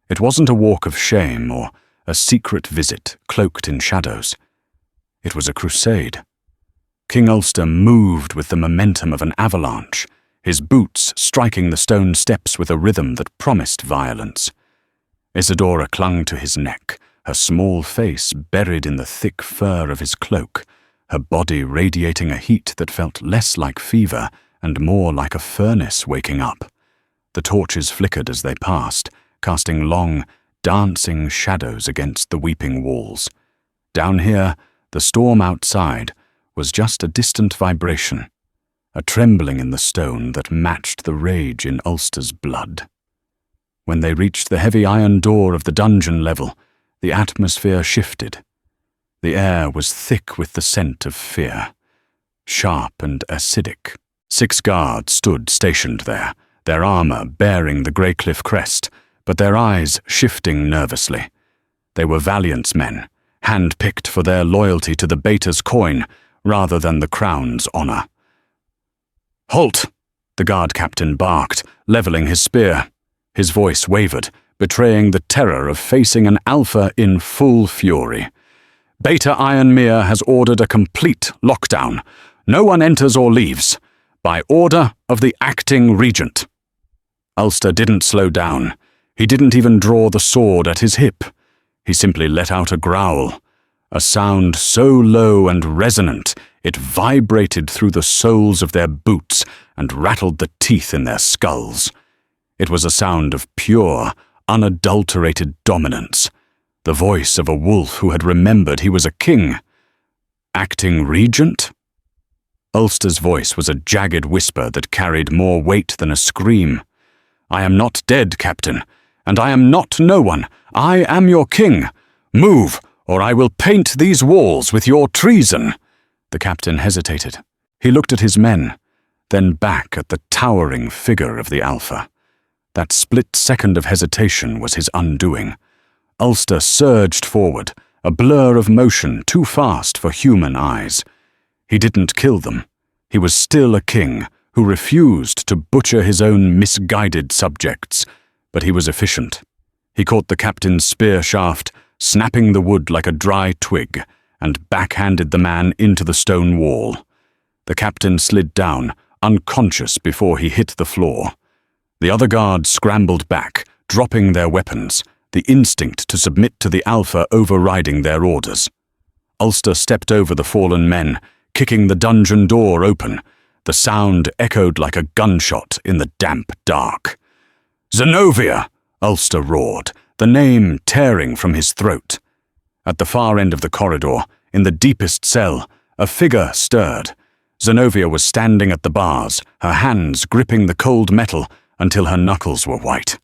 It wasn't a walk of shame or a secret visit cloaked in shadows. It was a crusade. King Ulster moved with the momentum of an avalanche, his boots striking the stone steps with a rhythm that promised violence. Isadora clung to his neck, her small face buried in the thick fur of his cloak, her body radiating a heat that felt less like fever and more like a furnace waking up. The torches flickered as they passed, casting long, dancing shadows against the weeping walls. Down here, the storm outside was just a distant vibration, a trembling in the stone that matched the rage in Ulster's blood. When they reached the heavy iron door of the dungeon level, the atmosphere shifted. The air was thick with the scent of fear, sharp and acidic. 6 guards stood stationed there, their armor bearing the Greycliff crest, but their eyes shifting nervously. They were valiant men, hand-picked for their loyalty to the Beta's coin rather than the crown's honor. "Halt!" the guard captain barked, leveling his spear. His voice wavered, betraying the terror of facing an alpha in full fury. "Beta Ironmere has ordered a complete lockdown. No one enters or leaves. By order of the acting regent." Ulster didn't slow down. He didn't even draw the sword at his hip. He simply let out a growl, a sound so low and resonant it vibrated through the soles of their boots and rattled the teeth in their skulls. It was a sound of pure, unadulterated dominance, the voice of a wolf who had remembered he was a king. Acting regent? Ulster's voice was a jagged whisper that carried more weight than a scream. "I am not dead, Captain, and I am not no one. I am your king. Move, or I will paint these walls with your treason." The captain hesitated. He looked at his men, then back at the towering figure of the Alpha. That split second of hesitation was his undoing. Ulster surged forward, a blur of motion too fast for human eyes. He didn't kill them. He was still a king who refused to butcher his own misguided subjects, but he was efficient. He caught the captain's spear shaft, snapping the wood like a dry twig, and backhanded the man into the stone wall. The captain slid down, unconscious before he hit the floor. The other guards scrambled back, dropping their weapons, the instinct to submit to the Alpha overriding their orders. Ulster stepped over the fallen men, kicking the dungeon door open. The sound echoed like a gunshot in the damp dark. "Zenobia!" Ulster roared, the name tearing from his throat. At the far end of the corridor, in the deepest cell, a figure stirred. Zenobia was standing at the bars, her hands gripping the cold metal until her knuckles were white.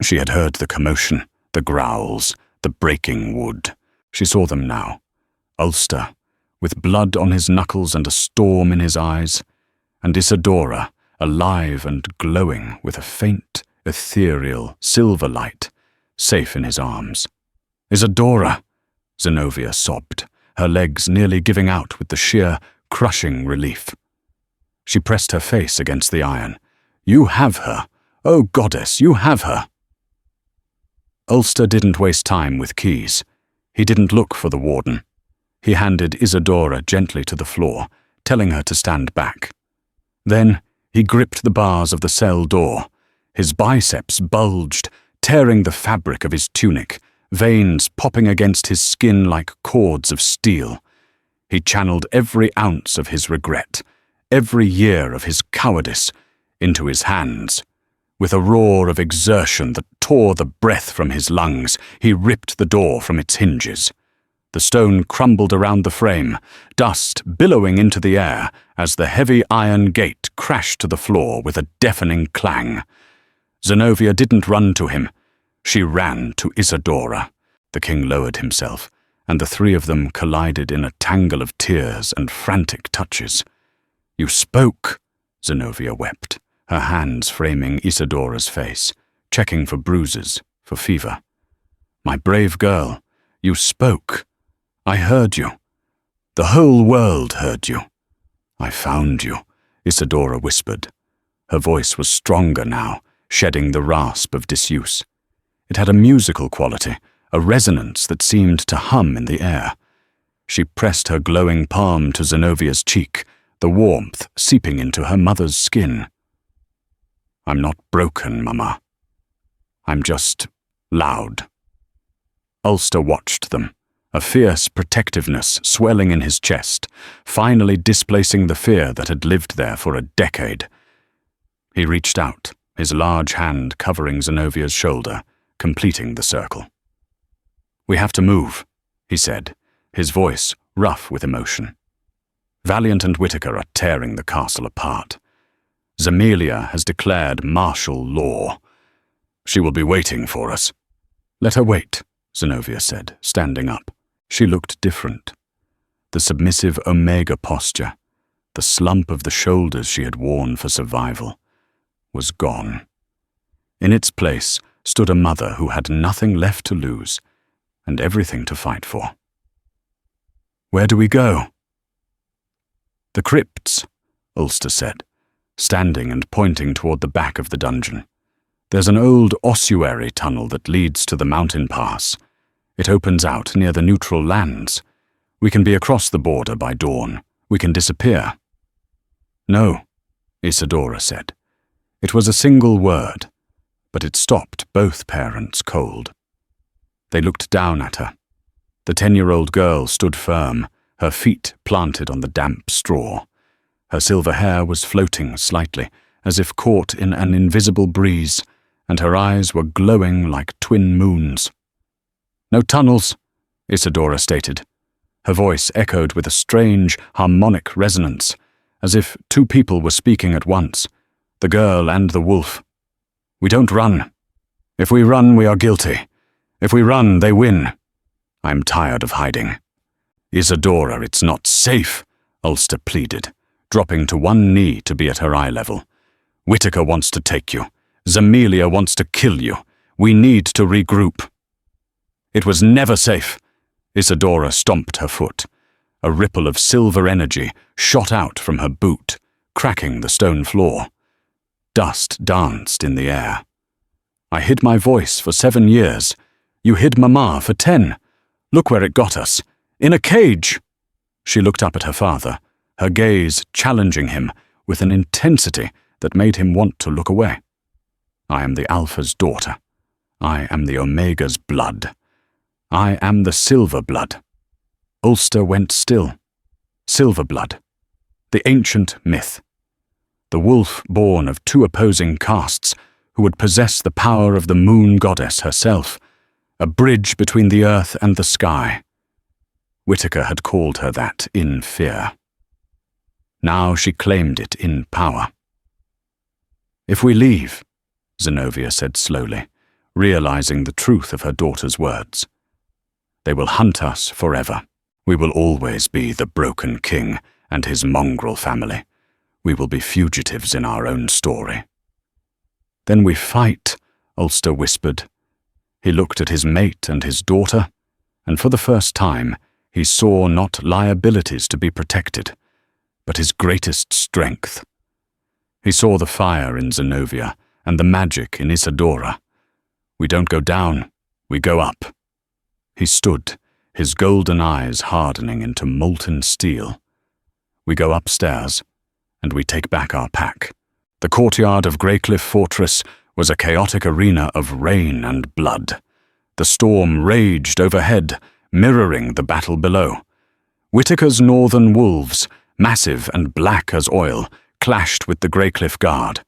She had heard the commotion, the growls, the breaking wood. She saw them now. Ulster, with blood on his knuckles and a storm in his eyes, and Isadora, alive and glowing with a faint, ethereal, silver light, safe in his arms. "Isadora!" Zenobia sobbed, her legs nearly giving out with the sheer, crushing relief. She pressed her face against the iron. "You have her. Oh, goddess, you have her." Ulster didn't waste time with keys. He didn't look for the warden. He handed Isadora gently to the floor, telling her to stand back. Then he gripped the bars of the cell door. His biceps bulged, tearing the fabric of his tunic, veins popping against his skin like cords of steel. He channeled every ounce of his regret, every year of his cowardice, into his hands. With a roar of exertion that tore the breath from his lungs, he ripped the door from its hinges. The stone crumbled around the frame, dust billowing into the air as the heavy iron gate crashed to the floor with a deafening clang. Zenobia didn't run to him. She ran to Isadora. The king lowered himself, and the three of them collided in a tangle of tears and frantic touches. "You spoke," Zenobia wept, her hands framing Isadora's face, checking for bruises, for fever. "My brave girl, you spoke. I heard you. The whole world heard you. I found you," Isadora whispered. Her voice was stronger now, shedding the rasp of disuse. It had a musical quality, a resonance that seemed to hum in the air. She pressed her glowing palm to Zenovia's cheek, the warmth seeping into her mother's skin. "I'm not broken, Mama. I'm just loud." Ulster watched them, a fierce protectiveness swelling in his chest, finally displacing the fear that had lived there for a decade. He reached out, his large hand covering Zenovia's shoulder, completing the circle. "We have to move," he said, his voice rough with emotion. "Valiant and Whittaker are tearing the castle apart. Zemelia has declared martial law. She will be waiting for us." "Let her wait," Zenobia said, standing up. She looked different. The submissive omega posture, the slump of the shoulders she had worn for survival, was gone. In its place stood a mother who had nothing left to lose and everything to fight for. "Where do we go?" "The crypts," Ulster said, standing and pointing toward the back of the dungeon. "There's an old ossuary tunnel that leads to the mountain pass. It opens out near the neutral lands. We can be across the border by dawn. We can disappear." "No," Isadora said. It was a single word, but it stopped both parents cold. They looked down at her. The 10-year-old girl stood firm, her feet planted on the damp straw. Her silver hair was floating slightly, as if caught in an invisible breeze, and her eyes were glowing like twin moons. "No tunnels," Isadora stated. Her voice echoed with a strange, harmonic resonance, as if two people were speaking at once, the girl and the wolf. "We don't run. If we run, we are guilty. If we run, they win. I'm tired of hiding." "Isadora, it's not safe," Ulster pleaded, dropping to one knee to be at her eye level. "Whittaker wants to take you. Zemelia wants to kill you. We need to regroup." "It was never safe." Isadora stomped her foot. A ripple of silver energy shot out from her boot, cracking the stone floor. Dust danced in the air. "I hid my voice for 7 years. You hid Mama for 10. Look where it got us. In a cage." She looked up at her father, her gaze challenging him with an intensity that made him want to look away. "I am the Alpha's daughter. I am the Omega's blood. I am the Silver Blood." Ulster went still. Silver Blood. The ancient myth. The wolf born of two opposing castes who would possess the power of the moon goddess herself, a bridge between the earth and the sky. Whittaker had called her that in fear. Now she claimed it in power. "If we leave," Zenobia said slowly, realizing the truth of her daughter's words, "they will hunt us forever. We will always be the Broken King and his mongrel family. We will be fugitives in our own story." "Then we fight," Ulster whispered. He looked at his mate and his daughter, and for the first time he saw not liabilities to be protected, but his greatest strength. He saw the fire in Zenobia and the magic in Isadora. "We don't go down, we go up." He stood, his golden eyes hardening into molten steel. "We go upstairs, and we take back our pack." The courtyard of Greycliff Fortress was a chaotic arena of rain and blood. The storm raged overhead, mirroring the battle below. Whittaker's northern wolves, massive and black as oil, clashed with the Greycliff Guard,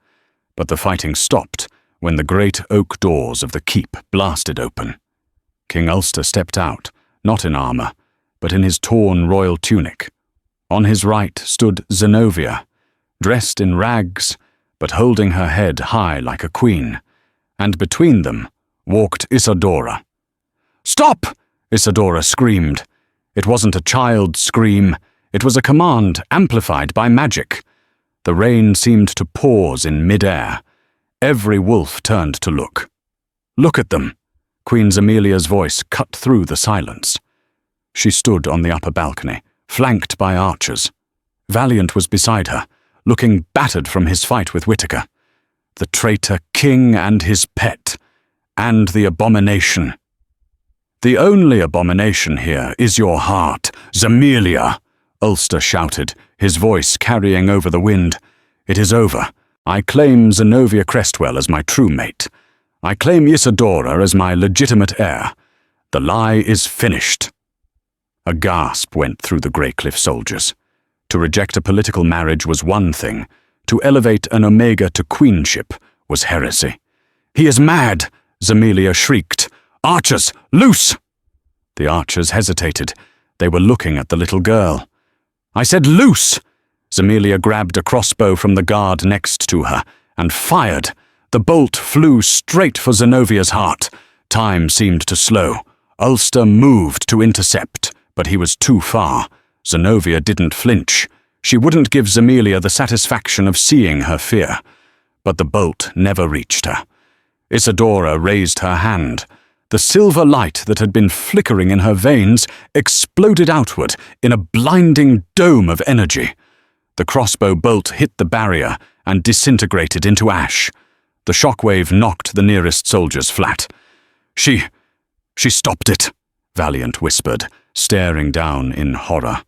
but the fighting stopped when the great oak doors of the keep blasted open. King Ulster stepped out, not in armor, but in his torn royal tunic. On his right stood Zenobia, dressed in rags, but holding her head high like a queen, and between them walked Isadora. "Stop!" Isadora screamed. It wasn't a child's scream, it was a command amplified by magic. The rain seemed to pause in mid-air. Every wolf turned to look. "Look at them!" Queen Zemelia's voice cut through the silence. She stood on the upper balcony, flanked by archers. Valiant was beside her, looking battered from his fight with Whittaker. The traitor king and his pet, and the abomination. "The only abomination here is your heart, Zemelia," Ulster shouted, his voice carrying over the wind. "It is over. I claim Zenobia Crestwell as my true mate. I claim Isadora as my legitimate heir. The lie is finished." A gasp went through the Greycliff soldiers. To reject a political marriage was one thing. To elevate an Omega to queenship was heresy. "He is mad," Zemelia shrieked, "Archers, loose!" The archers hesitated. They were looking at the little girl. "I said loose!" Zemelia grabbed a crossbow from the guard next to her and fired. The bolt flew straight for Zenovia's heart. Time seemed to slow. Ulster moved to intercept, but he was too far. Zenovia didn't flinch. She wouldn't give Zemelia the satisfaction of seeing her fear. But the bolt never reached her. Isadora raised her hand. The silver light that had been flickering in her veins exploded outward in a blinding dome of energy. The crossbow bolt hit the barrier and disintegrated into ash. The shockwave knocked the nearest soldiers flat. She stopped it," Valiant whispered, staring down in horror.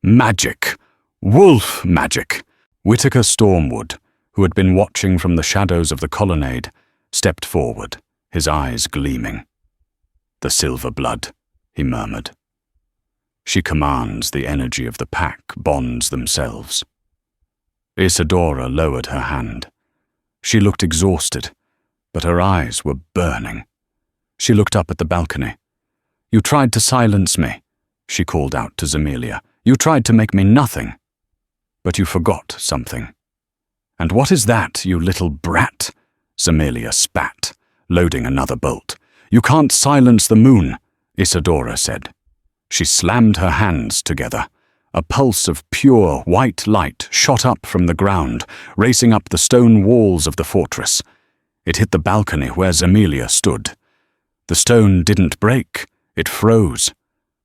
"Magic. Wolf magic." Whitaker Stormwood, who had been watching from the shadows of the colonnade, stepped forward, his eyes gleaming. "The silver blood," he murmured. "She commands the energy of the pack bonds themselves." Isadora lowered her hand. She looked exhausted, but her eyes were burning. She looked up at the balcony. "You tried to silence me," she called out to Zemelia. "You tried to make me nothing. But you forgot something." "And what is that, you little brat?" Zemelia spat, loading another bolt. "You can't silence the moon," Isadora said. She slammed her hands together. A pulse of pure white light shot up from the ground, racing up the stone walls of the fortress. It hit the balcony where Zemelia stood. The stone didn't break, it froze.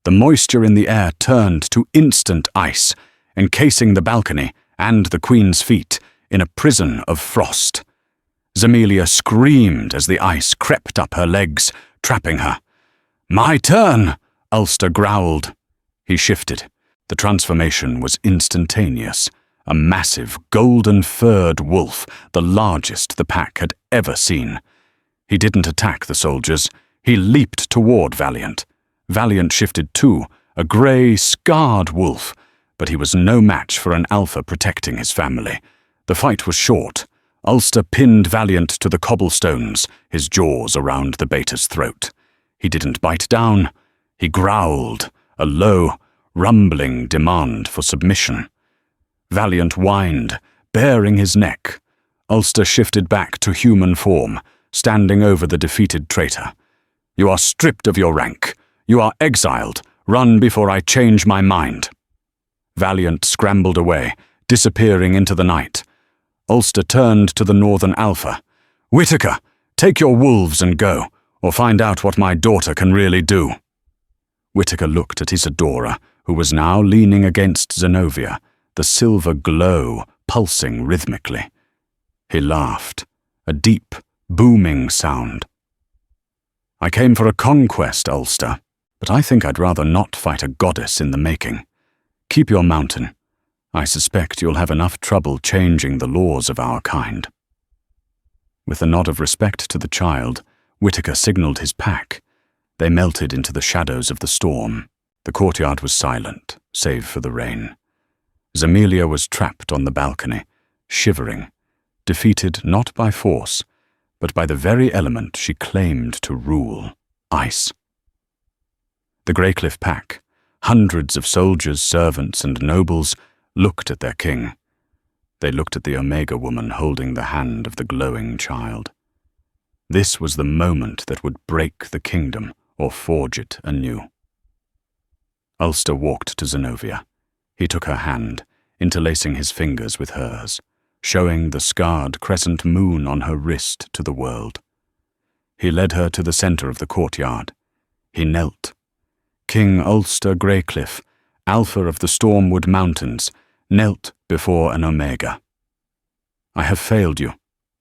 The moisture in the air turned to instant ice, encasing the balcony and the queen's feet in a prison of frost. Zemelia screamed as the ice crept up her legs, trapping her. "My turn!" Ulster growled. He shifted. The transformation was instantaneous. A massive, golden-furred wolf, the largest the pack had ever seen. He didn't attack the soldiers. He leaped toward Valiant. Valiant shifted too, a grey, scarred wolf, but he was no match for an alpha protecting his family. The fight was short. Ulster pinned Valiant to the cobblestones, his jaws around the beta's throat. He didn't bite down. He growled, a low, rumbling demand for submission. Valiant whined, baring his neck. Ulster shifted back to human form, standing over the defeated traitor. "You are stripped of your rank. You are exiled. Run before I change my mind." Valiant scrambled away, disappearing into the night. Ulster turned to the Northern Alpha. "Whitaker, take your wolves and go, or find out what my daughter can really do." Whitaker looked at Isadora, who was now leaning against Zenovia, the silver glow pulsing rhythmically. He laughed, a deep, booming sound. "I came for a conquest, Ulster, but I think I'd rather not fight a goddess in the making. Keep your mountain. I suspect you'll have enough trouble changing the laws of our kind." With a nod of respect to the child, Whitaker signaled his pack. They melted into the shadows of the storm. The courtyard was silent, save for the rain. Zemelia was trapped on the balcony, shivering, defeated not by force, but by the very element she claimed to rule, ice. The Greycliff pack, hundreds of soldiers, servants, and nobles, looked at their king. They looked at the Omega woman holding the hand of the glowing child. This was the moment that would break the kingdom or forge it anew. Ulster walked to Zenovia. He took her hand, interlacing his fingers with hers, showing the scarred crescent moon on her wrist to the world. He led her to the center of the courtyard. He knelt. King Ulster Greycliff, Alpha of the Stormwood Mountains, knelt before an Omega. "I have failed you,"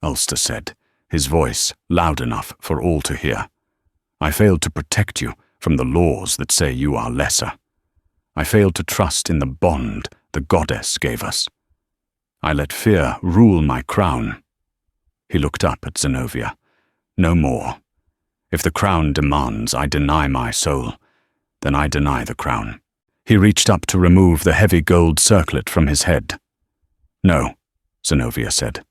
Ulster said, his voice loud enough for all to hear. "I failed to protect you from the laws that say you are lesser. I failed to trust in the bond the goddess gave us. I let fear rule my crown." He looked up at Zenovia. "No more. If the crown demands I deny my soul, then I deny the crown." He reached up to remove the heavy gold circlet from his head. "No," Zenovia said.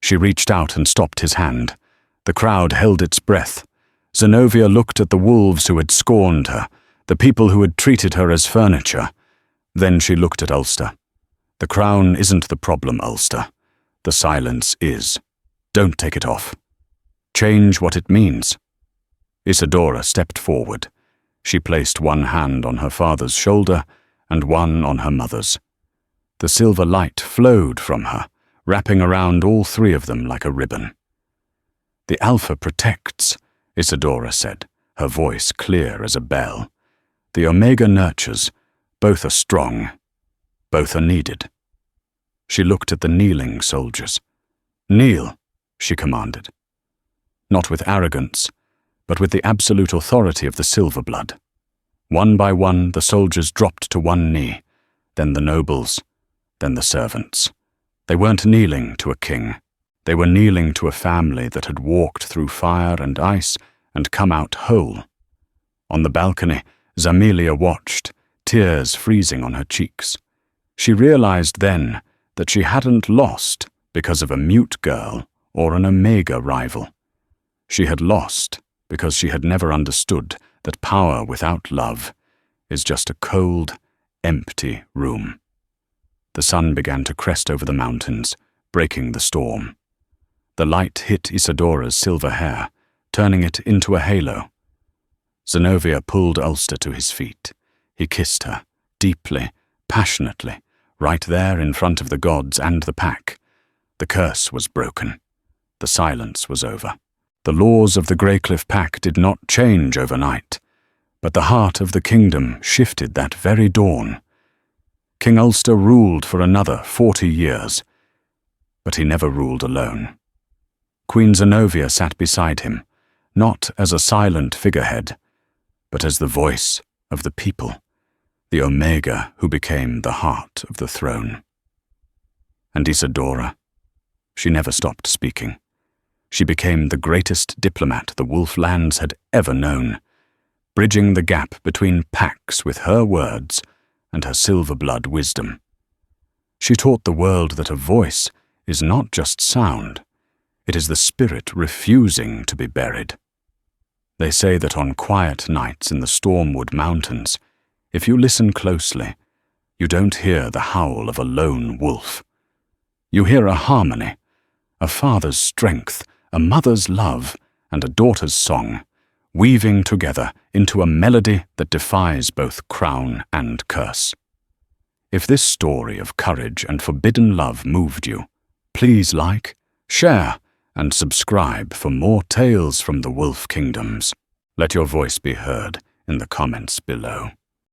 She reached out and stopped his hand. The crowd held its breath. Zenobia looked at the wolves who had scorned her, the people who had treated her as furniture. Then she looked at Ulster. The crown isn't the problem, Ulster. The silence is. Don't take it off. Change what it means. Isadora stepped forward. She placed one hand on her father's shoulder and one on her mother's. The silver light flowed from her, wrapping around all three of them like a ribbon. The Alpha protects, Isadora said, her voice clear as a bell. The Omega nurtures. Both are strong. Both are needed. She looked at the kneeling soldiers. Kneel, she commanded. Not with arrogance, but with the absolute authority of the silver blood. One by one, the soldiers dropped to one knee, then the nobles, then the servants. They weren't kneeling to a king. They were kneeling to a family that had walked through fire and ice and come out whole. On the balcony, Zamilia watched, tears freezing on her cheeks. She realized then that she hadn't lost because of a mute girl or an Omega rival. She had lost because she had never understood that power without love is just a cold, empty room. The sun began to crest over the mountains, breaking the storm. The light hit Isadora's silver hair, turning it into a halo. Zenobia pulled Ulster to his feet. He kissed her, deeply, passionately, right there in front of the gods and the pack. The curse was broken. The silence was over. The laws of the Greycliff pack did not change overnight, but the heart of the kingdom shifted that very dawn. King Ulster ruled for another 40 years, but he never ruled alone. Queen Zenobia sat beside him, not as a silent figurehead, but as the voice of the people, the Omega who became the heart of the throne. And Isadora, she never stopped speaking. She became the greatest diplomat the Wolf Lands had ever known, bridging the gap between packs with her words and her silver blood wisdom. She taught the world that a voice is not just sound, it is the spirit refusing to be buried. They say that on quiet nights in the Stormwood Mountains, if you listen closely, you don't hear the howl of a lone wolf. You hear a harmony, a father's strength, a mother's love, and a daughter's song, weaving together into a melody that defies both crown and curse. If this story of courage and forbidden love moved you, please like, share, and subscribe for more tales from the Wolf Kingdoms. Let your voice be heard in the comments below.